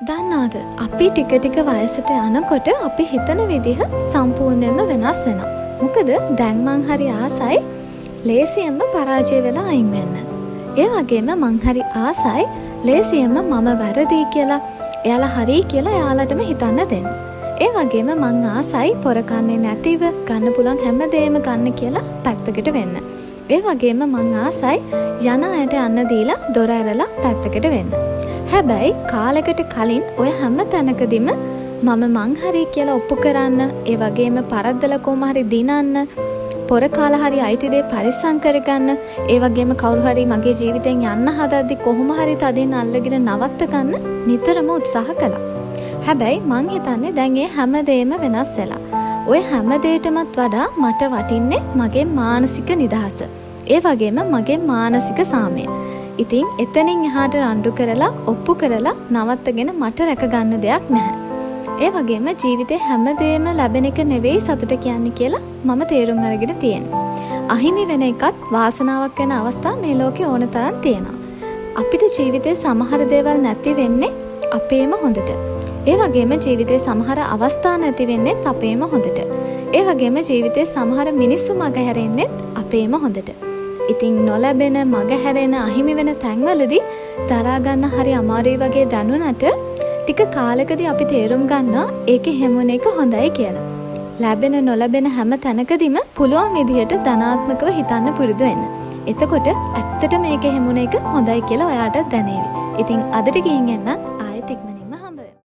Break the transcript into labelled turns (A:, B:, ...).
A: දන්නවද අපි ටික ටික වයසට යනකොට අපි හිතන විදිහ සම්පූර්ණයෙන්ම වෙනස් වෙනවා. මොකද දැන් මං හරි ආසයි ලේසියෙන්ම පරාජය වෙලා අයින් වෙන්න. ඒ වගේම මං හරි ආසයි ලේසියෙන්ම මම වැරදි කියලා එයාලා හරි කියලා එයාලටම හිතන්න දෙන්න. ඒ වගේම මං ආසයි පොර කන්නේ නැතිව ගන්න පුළුවන් හැමදේම ගන්න කියලා පැත්තකට වෙන්න. ඒ වගේම මං ආසයි යන අයට යන්න දීලා දොර ඇරලා පැත්තකට වෙන්න. හැබැයි කාලෙකට කලින් ඔය හැම තැනකදීම මං හරි කියලා ඔප්පු කරන්න, ඒ වගේම පරද්දලා කොහොම හරි දිනන්න, පොර කාලා හරි අයිති දේ පරිස්සම් කරගන්න, ඒ වගේම කවුරු හරි මගේ ජීවිතෙන් යන්න හදද්දි කොහොම හරි තදින් අල්ලගෙන නවත්ත ගන්න නිතරම උත්සාහ කළා. හැබැයි මං හිතන්නේ දැන් ඒ හැමදේම වෙනස් වෙලා. ඔය හැමදේටමත් වඩා මට වටින්නේ මගේ මානසික නිදහස. ඒ වගේම මගේ මානසික සාමය. ඉතින් එතනින් එහාට රණ්ඩු කරලා ඔප්පු කරලා නවත්තගෙන මට රැක ගන්න දෙයක් නැහැ. ඒ වගේම ජීවිතේ හැමදේම ලැබෙන එක නෙවෙයි සතුට කියන්නේ කියලා මම තේරුම් අරගෙන තියෙනවා. අහිමි වෙන එකත් වාසනාවක් වෙන අවස්ථා මේ ලෝකේ ඕන තරම් තියෙනවා. අපිට ජීවිතේ සමහර දේවල් නැති වෙන්නේ අපේම හොඳට. ඒ වගේම ජීවිතේ සමහර අවස්ථා නැති වෙන්නේ අපේම හොඳට. ඒ වගේම ජීවිතේ සමහර මිනිස්සු මග හැරෙන්නේ අපේම හොඳට. ඉතින් නොලැබෙන මග හැරෙන අහිමි වෙන තැන්වලදී දරා ගන්න හරි අමාරුයි වගේ දැනුණට ටික කාලෙකදී අපි තේරුම් ගන්නවා ඒකේ හැමුණ එක හොඳයි කියලා. ලැබෙන නොලැබෙන හැම තැනකදීම පුළුවන් විදිහට ධනාත්මකව හිතන්න පුරුදු වෙන්න. එතකොට ඇත්තට මේකේ හැමුණ එක හොඳයි කියලා ඔයාට දැනේවි. ඉතින් අදට ගිහින් එන්න